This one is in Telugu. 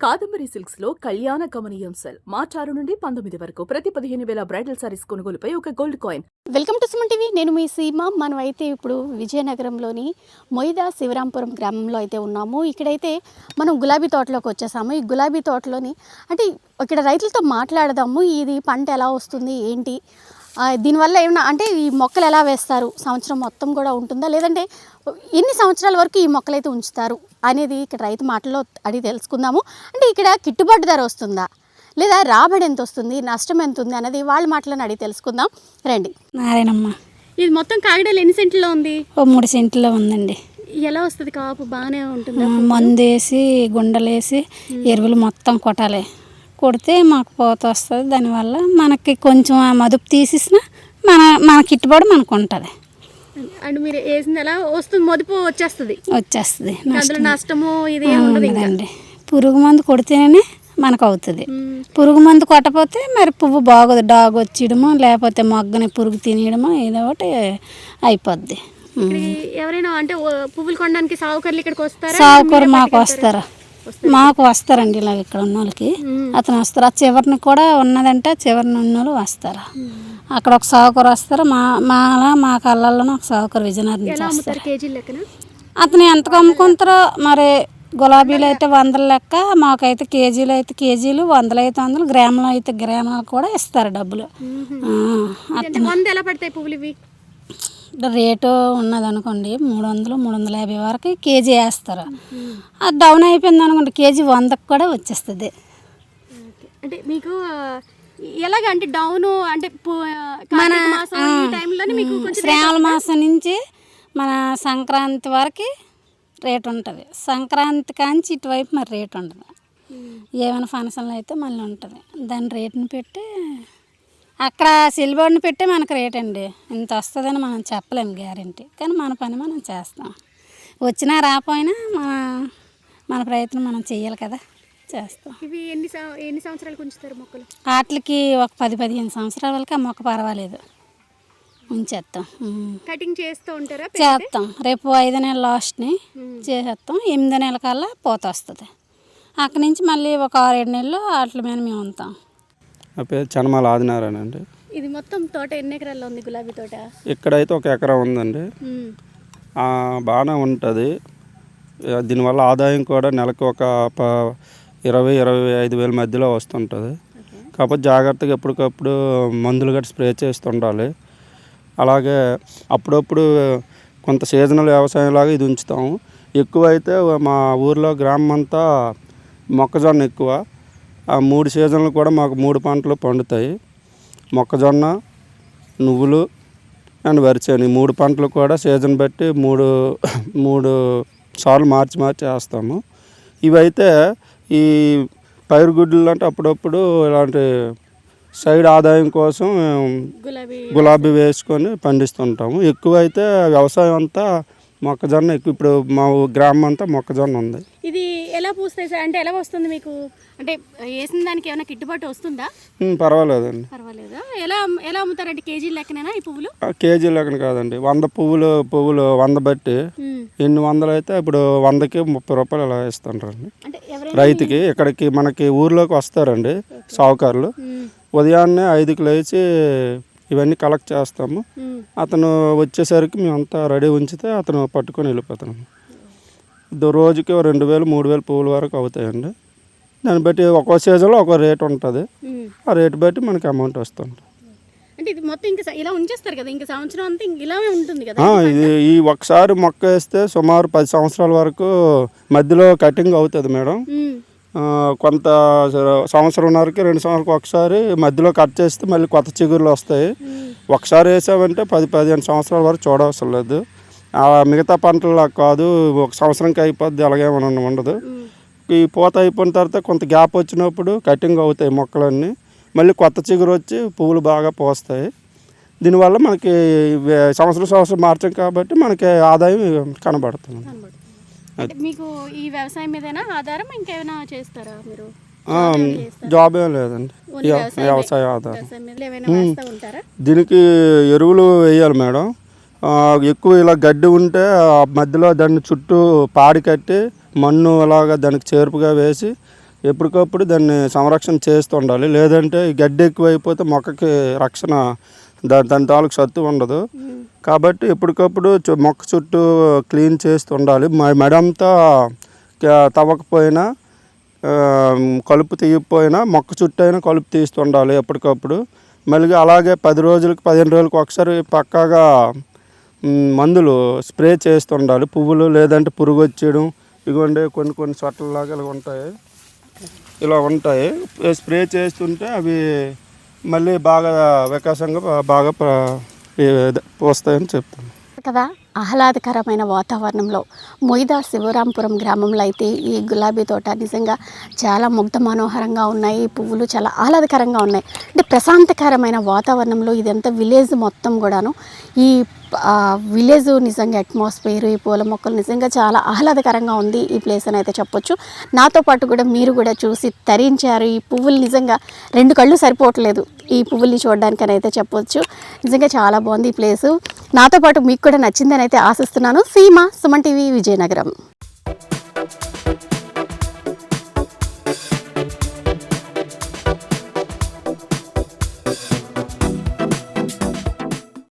కాదంబరి సిల్క్స్ లో కళ్యాణ కమనీయం సెల్ మార్చి 6 నుండి 19 వరకు ప్రతి 15,000 బ్రైడల్ సారీస్ కొనుగోలుపై ఒక gold coin. Welcome to Suman TV. నేను మీ సీమ. మనం అయితే ఇప్పుడు విజయనగరంలోని మొయిదా శివరాంపురం గ్రామంలో అయితే ఉన్నాము. ఇక్కడైతే మనం గులాబీ తోటలోకి వచ్చేసాము. ఈ గులాబీ తోటలోని అంటే ఇక్కడ రైతులతో మాట్లాడదాము. ఇది పంట ఎలా వస్తుంది, ఏంటి, దీనివల్ల ఏమన్నా అంటే ఈ మొక్కలు ఎలా వేస్తారు, సంవత్సరం మొత్తం కూడా ఉంటుందా, లేదంటే ఎన్ని సంవత్సరాల వరకు ఈ మొక్కలు అయితే ఉంచుతారు అనేది ఇక్కడ రైతు మాటల్లో అడిగి తెలుసుకుందాము. అంటే ఇక్కడ గిట్టుబాటు ధర వస్తుందా, లేదా రాబడి ఎంత వస్తుంది, నష్టం ఎంత ఉంది అనేది వాళ్ళ మాటలను అడిగి తెలుసుకుందాం రండి. నారాయణమ్మ, ఇది మొత్తం కాగడాలు ఎన్ని సెంట్లో ఉంది? ఓ 3 సెంట్లో ఉందండి. ఎలా వస్తుంది కాపు? బాగానే ఉంటుంది. మందు వేసి గుండలేసి ఎరువులు మొత్తం కొట్టాలి. కొడితే మాకు పోత వస్తుంది. దానివల్ల మనకి కొంచెం ఆ మదుపు తీసేసిన మన గిట్టుబాటు మనకు ఉంటుంది. అండ్ మీరు వేసింది ఎలా వస్తుంది? మదుపు వచ్చేస్తుంది. అందులో నష్టము ఇది ఉండదండి. పురుగు మందు కొడితేనే మనకు అవుతుంది. పురుగు మందు కొట్టకపోతే మరి పువ్వు బాగోదు, డాగ్ వచ్చిడమో లేకపోతే మొగ్గని పురుగు తినేయడమో ఏదో ఒకటి అయిపోద్ది. ఎవరైనా అంటే పువ్వులు కొనడానికి సాగుకర్లు ఇక్కడికి వస్తారా? సాగుకూర మాకు వస్తారండి. ఇలా ఇక్కడ ఉన్న వాళ్ళకి అతను వస్తారు. ఆ చివరిని కూడా ఉన్నదంటే చివరిని ఉన్న వాళ్ళు వస్తారు. అక్కడ ఒక సాగుకూర వస్తారు. మా కళ్ళల్లోనే ఒక సాగుకూర విజయనగరం నుంచి వస్తారు. అతను ఎంతకు అమ్ముకుంటారో మరి. గులాబీలు అయితే 100 లెక్క, మాకైతే కేజీలు అయితే కేజీలు, 100 అయితే 100, గ్రాములు అయితే గ్రాములు కూడా ఇస్తారు డబ్బులు. ఎలా పడతాయి పువ్వులు? ఇవి రేటు ఉన్నదనుకోండి 300, 350 వరకు కేజీ వేస్తారు. అది డౌన్ అయిపోయింది అనుకోండి కేజీ 100కి కూడా వచ్చేస్తుంది. అంటే మీకు ఎలాగ అంటే డౌన్ అంటే మన శ్రావణ మాసం నుంచి మన సంక్రాంతి వరకు రేటు ఉంటుంది. సంక్రాంతి కాంచి ఇటువైపు మరి రేటు ఉండదు. ఏమైనా ఫంక్షన్లు అయితే మళ్ళీ ఉంటుంది. దాని రేటుని పెట్టి అక్కడ సిల్బర్ని పెట్టే మనకు రేట్ అండి. ఇంత వస్తుందని మనం చెప్పలేము గ్యారెంటీ. కానీ మన పని మనం చేస్తాం. వచ్చినా రాపోయినా మన ప్రయత్నం మనం చెయ్యాలి కదా, చేస్తాం. ఇవి ఎన్ని సంవత్సరాలకు ఉంచుతారు మొక్కలు? వాటికి ఒక 10-15 సంవత్సరాల వరకు ఆ మొక్క పర్వాలేదు, ఉంచేస్తాం. కటింగ్ చేస్తూ ఉంటారా? చేస్తాం. రేపు 5 నెలల లాస్ట్ని చేసేస్తాం. 8 నెలల కల్లా పోత వస్తుంది. అక్కడి నుంచి మళ్ళీ ఒక 6-7 నెలలు వాటి మీద మేము ఉంటాం. నా పేరు చనమాల ఆదినారాయణ అండి. ఇది మొత్తం తోట ఎన్ని ఎకరాల్లో ఉంది గులాబీ తోట? ఇక్కడైతే 1 ఎకరా ఉందండి. బాగానే ఉంటుంది. దీనివల్ల ఆదాయం కూడా నెలకు ఒక 20-25 వేల మధ్యలో వస్తుంటుంది. కాకపోతే జాగ్రత్తగా ఎప్పటికప్పుడు మందులు గట్టి స్ప్రే చేస్తుండాలి. అలాగే అప్పుడప్పుడు కొంత సీజనల్ వ్యవసాయం లాగా ఇది ఉంచుతాము. ఎక్కువైతే మా ఊర్లో గ్రామం అంతా మొక్కజొన్న ఎక్కువ. ఆ 3 సీజన్లు కూడా మాకు 3 పంటలు పండుతాయి. మొక్కజొన్న, నువ్వులు అండ్ వరిచేను. 3 పంటలు కూడా సీజన్ బట్టి 3 సార్లు మార్చి వేస్తాము. ఇవైతే ఈ పైరుగుడ్లు అంటే అప్పుడప్పుడు ఇలాంటి సైడ్ ఆదాయం కోసం గులాబీ వేసుకొని పండిస్తుంటాము. ఎక్కువైతే వ్యవసాయం అంతా మొక్కజొన్న ఎక్కువ. ఇప్పుడు మా గ్రామం అంతా మొక్కజొన్న ఉంది. ఇది ఎలా పూస్తాయి సార్? అంటే ఎలా వస్తుంది మీకు? అంటే వేసిన దానికి ఏమైనా గిట్టుబాటు వస్తుందా? పర్వాలేదండి. పర్వాలేదా? ఎలా అమ్ముతారంటే కేజీ లెక్కనేనా ఈ పువ్వులు? కేజీ లెక్కన కాదండి. 100 పువ్వులు 100 బట్టి ఎన్ని వందలు అయితే ఇప్పుడు 100కి 30 రూపాయలు అలా ఇస్తుంటారండి రైతుకి. ఇక్కడికి మనకి ఊర్లోకి వస్తారండి సావుకారులు. ఉదయాన్నే 5కి లేచి ఇవన్నీ కలెక్ట్ చేస్తాము. అతను వచ్చేసరికి మేమంతా రెడీ ఉంచితే అతను పట్టుకొని వెళ్ళిపోతాము. రోజుకి 2,000-3,000 పువ్వుల వరకు అవుతాయండి. దాన్ని బట్టి ఒక్కో సీజన్లో ఒక్కో రేట్ ఉంటుంది. ఆ రేటు బట్టి మనకి అమౌంట్ వస్తుంది. అంటే ఇది మొత్తం ఇంకా ఇలా ఉంచేస్తారు కదా, ఇంకా సంవత్సరం అంతా ఇలానే ఉంటుంది కదా? ఇది ఈ ఒకసారి మొక్క వేస్తే సుమారు 10 సంవత్సరాల వరకు మధ్యలో కటింగ్ అవుతుంది మేడం. కొంత సంవత్సరంన్నరకి 2 సంవత్సరాలకు ఒకసారి మధ్యలో కట్ చేస్తే మళ్ళీ కొత్త చిగురులు వస్తాయి. ఒకసారి వేసామంటే 10-15 సంవత్సరాల వరకు చూడవసరం లేదు. మిగతా పంటలా కాదు, ఒక సంవత్సరంకి అయిపోద్ది, అలాగేమన్నా ఉండదు. ఈ పూత అయిపోయిన తర్వాత కొంత గ్యాప్ వచ్చినప్పుడు కటింగ్ అవుతాయి మొక్కలన్నీ. మళ్ళీ కొత్త చిగురు వచ్చి పువ్వులు బాగా పోస్తాయి. దీనివల్ల మనకి సంవత్సరం మార్చాం కాబట్టి మనకి ఆదాయం కనబడుతుంది. మీకు ఈ వ్యవసాయం మీదైనా ఆధారం ఇంకేమైనా చేస్తారా మీరు? జాబ్ ఏం లేదండి, వ్యవసాయ ఆధారం. దీనికి ఎరువులు వేయాలి మేడం. ఎక్కువ ఇలా గడ్డి ఉంటే మధ్యలో దాన్ని చుట్టూ పాడి కట్టి మన్ను అలాగా దానికి చేర్పుగా వేసి ఎప్పటికప్పుడు దాన్ని సంరక్షణ చేస్తూ ఉండాలి. లేదంటే ఈ గడ్డి ఎక్కువైపోతే మొక్కకి రక్షణ దాని తాలూకు సత్తు ఉండదు. కాబట్టి ఎప్పటికప్పుడు మొక్క చుట్టూ క్లీన్ చేస్తూ ఉండాలి. మెడంతా తవ్వకపోయినా కలుపు తీయకపోయినా మొక్క చుట్టూ అయినా కలుపు తీస్తూ ఉండాలి ఎప్పటికప్పుడు. మళ్ళీ అలాగే 10 రోజులకి 15 రోజులకి ఒకసారి పక్కాగా మందులు స్ప్రే చేస్తుండాలి. పువ్వులు లేదంటే పురుగు వచ్చేయడం ఇదిగోండి కొన్ని చోట్లలాగా ఇలా ఉంటాయి. స్ప్రే చేస్తుంటే అవి మళ్ళీ బాగా వికాసంగా బాగా వస్తాయని చెప్తాను కదా. ఆహ్లాదకరమైన వాతావరణంలో మొయిదా శివరాంపురం గ్రామంలో అయితే ఈ గులాబీ తోట నిజంగా చాలా ముగ్ధ మనోహరంగా ఉన్నాయి. ఈ పువ్వులు చాలా ఆహ్లాదకరంగా ఉన్నాయి. అంటే ప్రశాంతకరమైన వాతావరణంలో ఇదంతా విలేజ్ మొత్తం కూడాను ఈ విలేజ్ నిజంగా అట్మాస్ఫియర్, ఈ పూల మొక్కలు నిజంగా చాలా ఆహ్లాదకరంగా ఉంది ఈ ప్లేస్ అని అయితే చెప్పొచ్చు. నాతో పాటు కూడా మీరు కూడా చూసి తరించారు. ఈ పువ్వులు నిజంగా 2 కళ్ళు సరిపోవట్లేదు ఈ పువ్వుల్ని చూడడానికి అని అయితే చెప్పొచ్చు. నిజంగా చాలా బాగుంది ఈ ప్లేసు. నాతో పాటు మీకు కూడా నచ్చిందని అయితే ఆశిస్తున్నాను. సీమ, సుమన్ టీవీ, విజయనగరం.